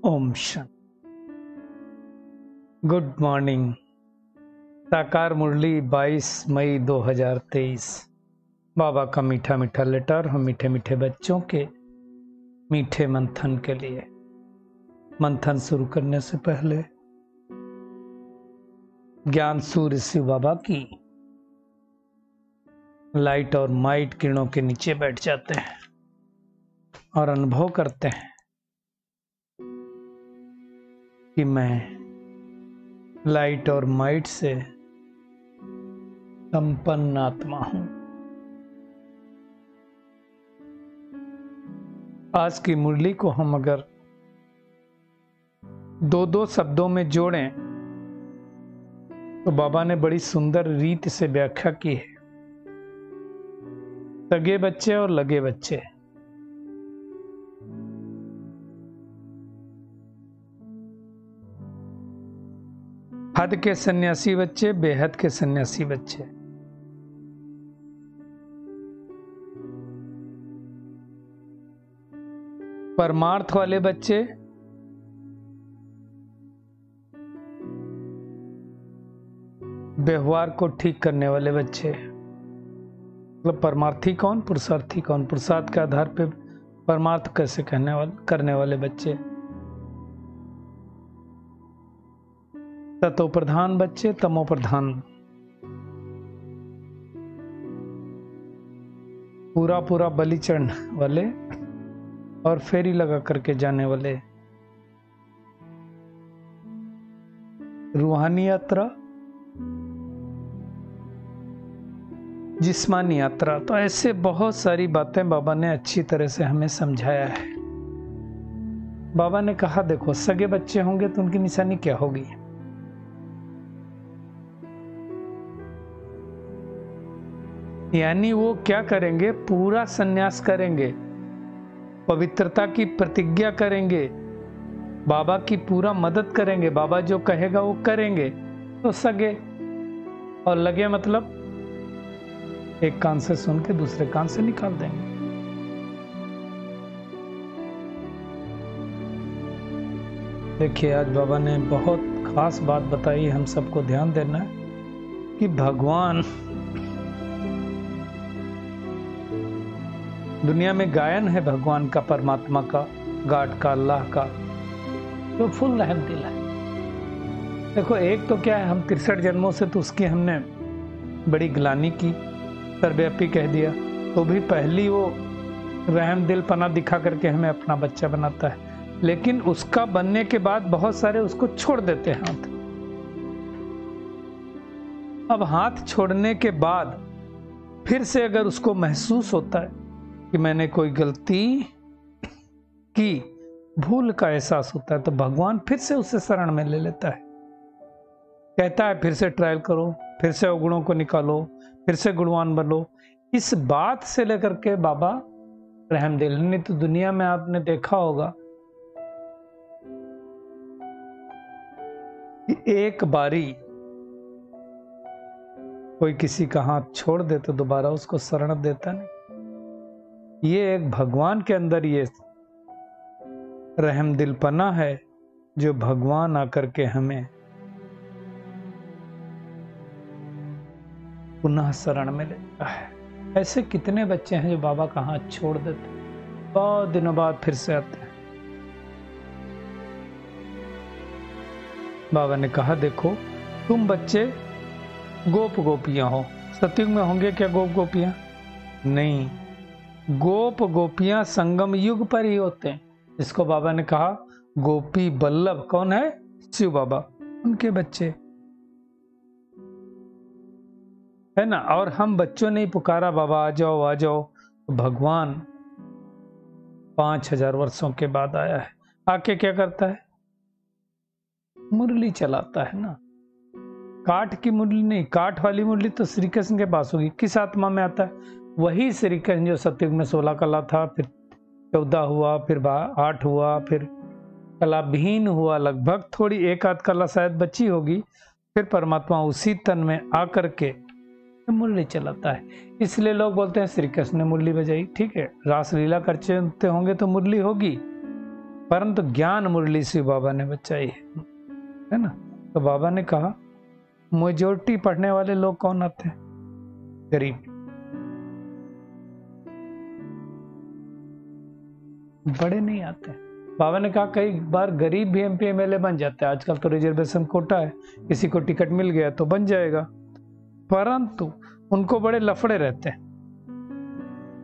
Om Shanti. Good morning. साकार मुरली 22 मई 2023। बाबा का मीठा मीठा लेटर हम मीठे मीठे बच्चों के मीठे मंथन के लिए। मंथन शुरू करने से पहले ज्ञान सूर्य शिव बाबा की लाइट और माइट किरणों के नीचे बैठ जाते हैं और अनुभव करते हैं कि मैं लाइट और माइट से संपन्न आत्मा हूं। आज की मुरली को हम अगर दो शब्दों में जोड़ें तो बाबा ने बड़ी सुंदर रीत से व्याख्या की है। सगे बच्चे और लगे बच्चे। हद के सन्यासी बच्चे, बेहद के सन्यासी बच्चे। परमार्थ वाले बच्चे, व्यवहार को ठीक करने वाले बच्चे। मतलब परमार्थी कौन, पुरुषार्थी कौन, पुरुषार्थ के आधार पे परमार्थ कैसे करने वाले बच्चे। तत्व प्रधान बच्चे, तमो प्रधान। पूरा बलि चढ़ने वाले और फेरी लगा करके जाने वाले। रूहानी यात्रा, जिस्मानी यात्रा। तो ऐसे बहुत सारी बातें बाबा ने अच्छी तरह से हमें समझाया है। बाबा ने कहा देखो, सगे बच्चे होंगे तो उनकी निशानी क्या होगी। यानी वो क्या करेंगे, पूरा संन्यास करेंगे, पवित्रता की प्रतिज्ञा करेंगे, बाबा की पूरा मदद करेंगे, बाबा जो कहेगा वो करेंगे। तो सगे और लगे मतलब एक कान से सुन के दूसरे कान से निकाल देंगे। देखिए, आज बाबा ने बहुत खास बात बताई, हम सबको ध्यान देना है कि भगवान दुनिया में गायन है भगवान का, परमात्मा का, गॉड का, अल्लाह का, तो फुल रहम दिल है। देखो, एक तो क्या है, हम 63 जन्मों से तो उसकी हमने बड़ी ग्लानि की, सर्वव्यापी कह दिया, तो भी पहली वो रहम दिल पना दिखा करके हमें अपना बच्चा बनाता है। लेकिन उसका बनने के बाद बहुत सारे उसको छोड़ देते हैं हाथ। अब हाथ छोड़ने के बाद फिर से अगर उसको महसूस होता है कि मैंने कोई गलती की, भूल का एहसास होता है, तो भगवान फिर से उसे शरण में ले लेता है। कहता है फिर से ट्रायल करो, फिर से अवगुणों को निकालो, फिर से गुणवान बनो। इस बात से लेकर के बाबा रहमदिल। नहीं तो दुनिया में आपने देखा होगा कि एक बारी कोई किसी का हाथ छोड़ दे तो दोबारा उसको शरण देता नहीं। ये एक भगवान के अंदर ये रहमदिलपना है जो भगवान आकर के हमें पुनः शरण में लेता है। ऐसे कितने बच्चे हैं जो बाबा का हाथ छोड़ देते, बहुत दिनों बाद फिर से आते हैं। बाबा ने कहा देखो, तुम बच्चे गोप गोपियां हो। सतयुग में होंगे क्या गोप गोपियां? नहीं, गोप गोपियां संगम युग पर ही होते हैं। जिसको बाबा ने कहा गोपी बल्लभ, कौन है? शिव बाबा, उनके बच्चे है ना। और हम बच्चों ने ही पुकारा बाबा आ जाओ आ जाओ, तो भगवान 5000 वर्षों के बाद आया है। आके क्या करता है? मुरली चलाता है ना। काठ की मुरली नहीं, काठ वाली मुरली तो श्री कृष्ण के पास होगी। किस आत्मा में आता है? वही श्री कृष्ण जो सतयुग में 16 कला था, फिर 14 हुआ, फिर 8 हुआ, फिर कला विहीन हुआ, लगभग थोड़ी एक आध कला शायद बची होगी। फिर परमात्मा उसी तन में आकर के मुरली चलाता है। इसलिए लोग बोलते हैं श्री कृष्ण ने मुरली बजाई। ठीक है, रास लीला करते होंगे तो मुरली होगी, परंतु ज्ञान मुरली से बाबा ने बचाई है ना। तो बाबा ने कहा मेजोरिटी पढ़ने वाले लोग कौन आते हैं? गरीब। बड़े नहीं आते। बाबा ने कहा कई बार गरीब भी एमपी एमएलए बन जाते हैं, आजकल तो रिजर्वेशन कोटा है, किसी को टिकट मिल गया तो बन जाएगा, परंतु उनको बड़े लफड़े रहते हैं,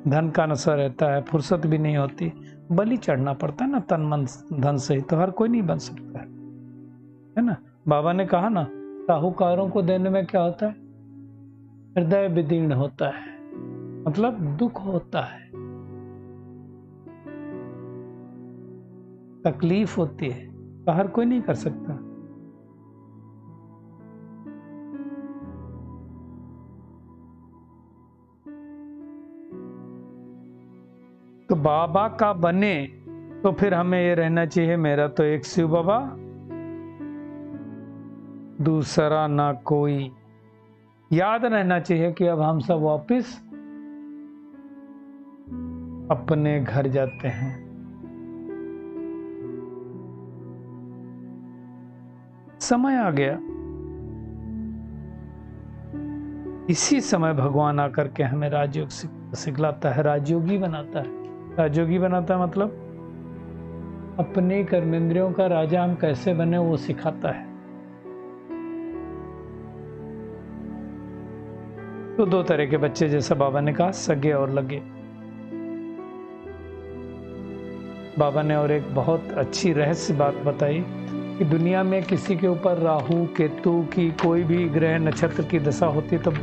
धन का नशा रहता है, फुर्सत भी नहीं होती, बलि चढ़ना पड़ता है ना तन मन धन से ही, तो हर कोई नहीं बन सकता है ना। बाबा ने कहा ना साहूकारों को देने में क्या होता है? हृदय विदीर्ण होता है, मतलब दुख होता है, तकलीफ होती है, तो हर कोई नहीं कर सकता। तो बाबा का बने तो फिर हमें ये रहना चाहिए मेरा तो एक शिव बाबा, दूसरा ना कोई। याद रहना चाहिए कि अब हम सब वापस अपने घर जाते हैं। समय आ गया, इसी समय भगवान आकर के हमें राजयोग सिखलाता है, राजयोगी बनाता है। राजयोगी बनाता है मतलब अपने कर्मेंद्रियों का राजा हम कैसे बने वो सिखाता है। तो दो तरह के बच्चे, जैसा बाबा ने कहा, सगे और लगे। बाबा ने और एक बहुत अच्छी रहस्य बात बताई कि दुनिया में किसी के ऊपर राहु केतु की कोई भी ग्रह नक्षत्र की दशा होती है, तब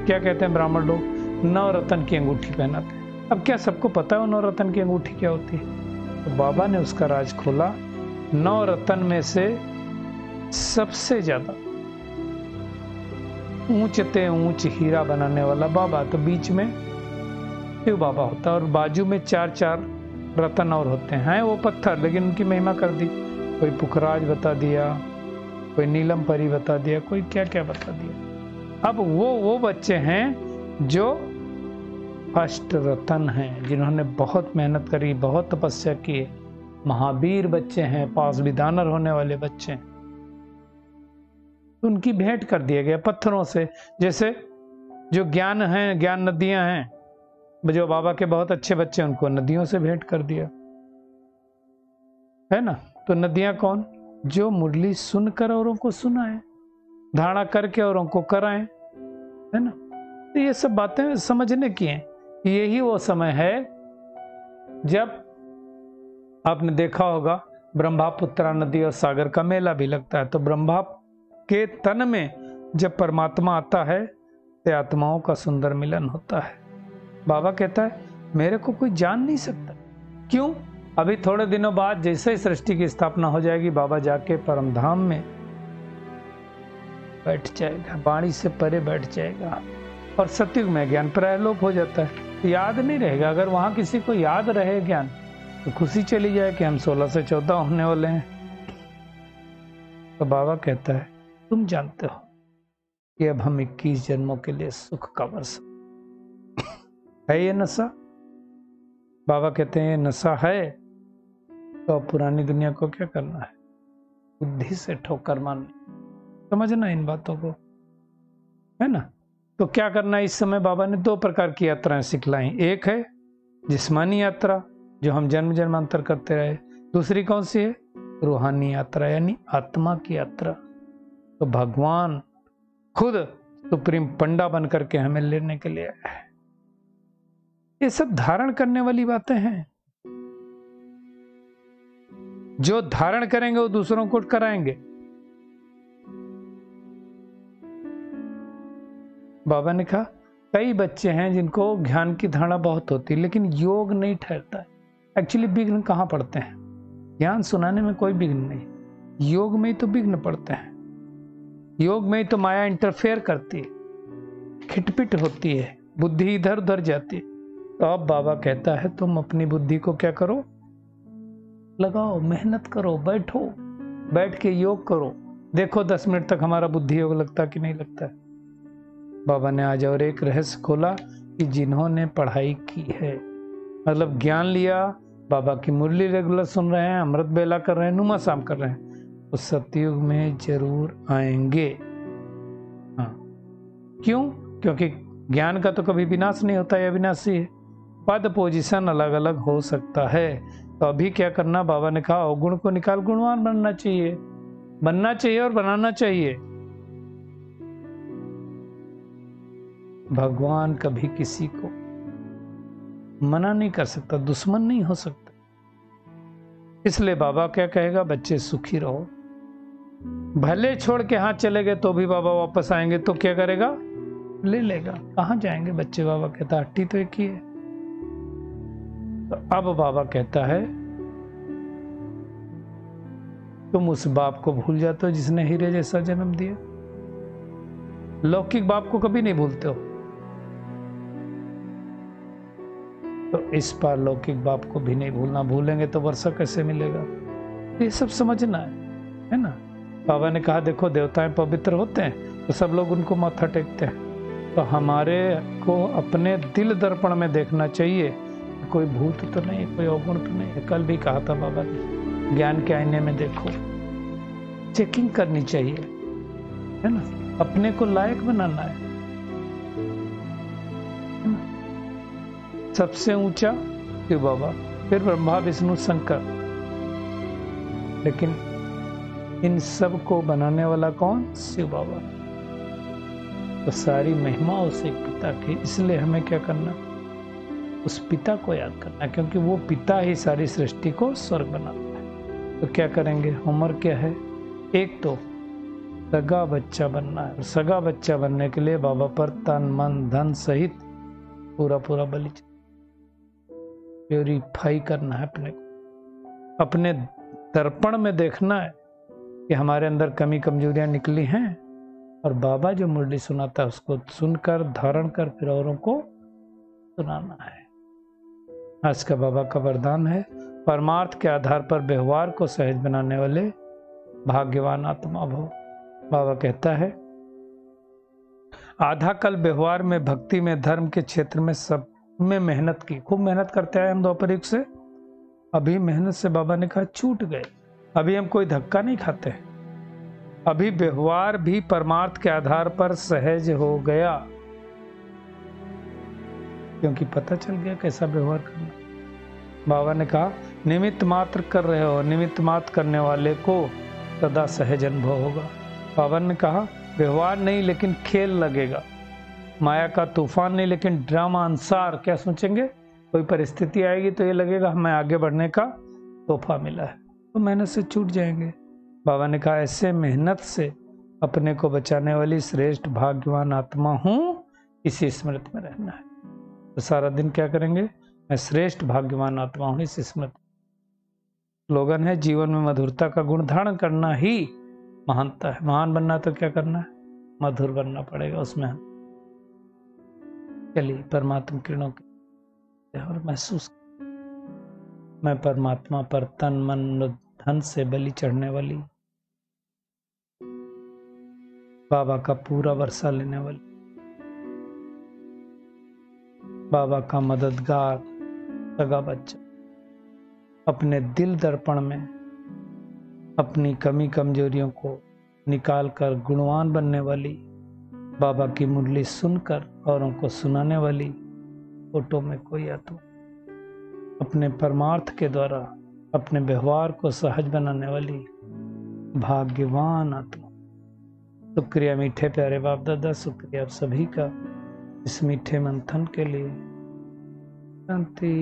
क्या कहते हैं ब्राह्मण लोग? नवरत्न की अंगूठी पहनाते हैं। अब क्या सबको पता है नवरत्न की अंगूठी क्या होती है? तो बाबा ने उसका राज खोला। नवरत्न में से सबसे ज्यादा ऊंचते ऊंच हीरा बनाने वाला बाबा, तो बीच में शिव बाबा होता है और बाजू में चार चार रतन और होते हैं वो पत्थर, लेकिन उनकी महिमा कर दी। कोई पुखराज बता दिया, कोई नीलम परी बता दिया, कोई क्या क्या बता दिया। अब वो बच्चे हैं जो अष्ट रतन हैं, जिन्होंने बहुत मेहनत करी, बहुत तपस्या की, महावीर बच्चे हैं, पास विदानर होने वाले बच्चे हैं। तो उनकी भेंट कर दिया गया पत्थरों से। जैसे जो ज्ञान है, ज्ञान नदियां हैं, जो बाबा के बहुत अच्छे बच्चे, उनको नदियों से भेंट कर दिया है ना। तो नदियां कौन? जो मुरली सुनकर औरों को सुनाए, धारणा करके औरों को कराएं, है ना। तो ये सब बातें समझने की हैं। यही वो समय है जब आपने देखा होगा ब्रह्मपुत्रा नदी और सागर का मेला भी लगता है। तो ब्रह्मा के तन में जब परमात्मा आता है तो आत्माओं का सुंदर मिलन होता है। बाबा कहता है मेरे को कोई जान नहीं सकता। क्यों? अभी थोड़े दिनों बाद जैसे ही सृष्टि की स्थापना हो जाएगी, बाबा जाके परम धाम में बैठ जाएगा, वाणी से परे बैठ जाएगा, और सतयुग में ज्ञान प्रलोप हो जाता है, याद नहीं रहेगा। अगर वहां किसी को याद रहे ज्ञान तो खुशी चली जाए कि हम 16 से 14 होने वाले हैं। तो बाबा कहता है तुम जानते हो कि अब हम 21 जन्मों के लिए सुख का वर्ष है। ये नशा, बाबा कहते हैं ये नशा है, तो अब पुरानी दुनिया को क्या करना है? बुद्धि से ठोकर मारनी। समझना इन बातों को, है ना। तो क्या करना है इस समय? बाबा ने 2 प्रकार की यात्राएं सिखलाई। एक है जिस्मानी यात्रा, जो हम जन्म जन्मांतर करते रहे। दूसरी कौन सी है? रूहानी यात्रा, यानी आत्मा की यात्रा। तो भगवान खुद सुप्रीम पंडा बन करके हमें लेने के लिए आया है। ये सब धारण करने वाली बातें हैं। जो धारण करेंगे वो दूसरों को कराएंगे। बाबा ने कहा कई बच्चे हैं जिनको ज्ञान की धारणा बहुत होती है, लेकिन योग नहीं ठहरता है। एक्चुअली विघ्न कहाँ पड़ते हैं? ज्ञान सुनाने में कोई विघ्न नहीं, योग में ही तो विघ्न पड़ते हैं। योग में ही तो माया इंटरफेयर करती है, खिटपिट होती है, बुद्धि इधर उधर जाती है। तो अब बाबा कहता है तुम अपनी बुद्धि को क्या करो? लगाओ, मेहनत करो, बैठो, बैठ के योग करो। देखो 10 मिनट तक हमारा बुद्धि योग लगता कि नहीं लगता है। बाबा ने आज और एक रहस्य खोला कि जिन्होंने पढ़ाई की है, मतलब ज्ञान लिया, बाबा की मुरली रेगुलर सुन रहे हैं, अमृत बेला कर रहे हैं, नुमा शाम कर रहे हैं, उस सतयुग में जरूर आएंगे। हाँ, क्यों? क्योंकि ज्ञान का तो कभी विनाश नहीं होता, यह विनाशी है। पद पोजीशन अलग अलग हो सकता है, तो अभी क्या करना? बाबा ने कहा अवगुण को निकाल, गुणवान बनना चाहिए, बनना चाहिए और बनाना चाहिए। भगवान कभी किसी को मना नहीं कर सकता, दुश्मन नहीं हो सकता। इसलिए बाबा क्या कहेगा? बच्चे सुखी रहो। भले छोड़ के हाथ चले गए तो भी बाबा वापस आएंगे, तो क्या करेगा? ले लेगा। कहां जाएंगे बच्चे? बाबा कहता हट्टी तो एक ही है। तो अब बाबा कहता है तुम उस बाप को भूल जाते हो जिसने हीरे जैसा जन्म दिया। लौकिक बाप को कभी नहीं भूलते हो, तो इस पार लौकिक बाप को भी नहीं भूलना। भूलेंगे तो वर्षा कैसे मिलेगा? ये सब समझना है ना। बाबा ने कहा देखो देवताएं पवित्र होते हैं तो सब लोग उनको माथा टेकते हैं, तो हमारे को अपने दिल दर्पण में देखना चाहिए, कोई भूत तो नहीं, कोई अवगुण तो नहीं। कल भी कहा था बाबा ने, ज्ञान के आईने में देखो, चेकिंग करनी चाहिए, है ना। अपने को लायक बनाना है ना? सबसे ऊंचा शिव बाबा, फिर ब्रह्मा विष्णु शंकर, लेकिन इन सब को बनाने वाला कौन? शिव बाबा। तो सारी महिमा उस एक पिता की, इसलिए हमें क्या करना? उस पिता को याद करना, क्योंकि वो पिता ही सारी सृष्टि को स्वर्ग बनाता है। तो क्या करेंगे? होमवर्क क्या है? एक तो सगा बच्चा बनना है, और सगा बच्चा बनने के लिए बाबा पर तन मन धन सहित पूरा बलि प्योरीफाई करना है अपने को। अपने दर्पण में देखना है कि हमारे अंदर कमी कमजोरियां निकली हैं, और बाबा जो मुरली सुनाता है उसको सुनकर धारण कर फिर औरों को सुनाना है। आज का बाबा का वरदान है, परमार्थ के आधार पर व्यवहार को सहज बनाने वाले भाग्यवान आत्मा भव। बाबा कहता है आधा कल व्यवहार में, भक्ति में, धर्म के क्षेत्र में, सब में मेहनत की, खूब मेहनत करते आए हम द्वापर युग से। अभी मेहनत से बाबा ने कहा छूट गए, अभी हम कोई धक्का नहीं खाते, अभी व्यवहार भी परमार्थ के आधार पर सहज हो गया, क्योंकि पता चल गया कैसा व्यवहार करना। बाबा ने कहा निमित्त मात्र कर रहे हो, निमित्त मात्र करने वाले को सदा सहज अनुभव होगा। बाबा ने कहा व्यवहार नहीं लेकिन खेल लगेगा, माया का तूफान नहीं लेकिन ड्रामा अनुसार क्या सोचेंगे? कोई परिस्थिति आएगी तो ये लगेगा हमें आगे बढ़ने का तोहफा मिला है, तो मेहनत से छूट जाएंगे। बाबा ने कहा ऐसे मेहनत से अपने को बचाने वाली श्रेष्ठ भाग्यवान आत्मा हूँ, इसी स्मृति में रहना है। तो सारा दिन क्या करेंगे? मैं श्रेष्ठ भाग्यवान आत्मा हूँ, इस स्मृति। स्लोगन है जीवन में मधुरता का गुण धारण करना ही महानता है। महान बनना तो क्या करना है? मधुर बनना पड़ेगा उसमें। चलिए परमात्मा किरणों के और महसूस, मैं परमात्मा पर तन मन धन से बलि चढ़ने वाली, बाबा का पूरा वर्षा लेने वाली, बाबा का मददगार सगा बच्चा, अपने दिल दर्पण में अपनी कमी कमजोरियों को निकालकर गुणवान बनने वाली, बाबा की मुरली सुनकर औरों को सुनाने वाली, फोटो में कोई आत्मा, अपने परमार्थ के द्वारा अपने व्यवहार को सहज बनाने वाली भाग्यवान आत्मा। शुक्रिया मीठे प्यारे बाप दादा, शुक्रिया आप सभी का इस मीठे मंथन के लिए। शांति।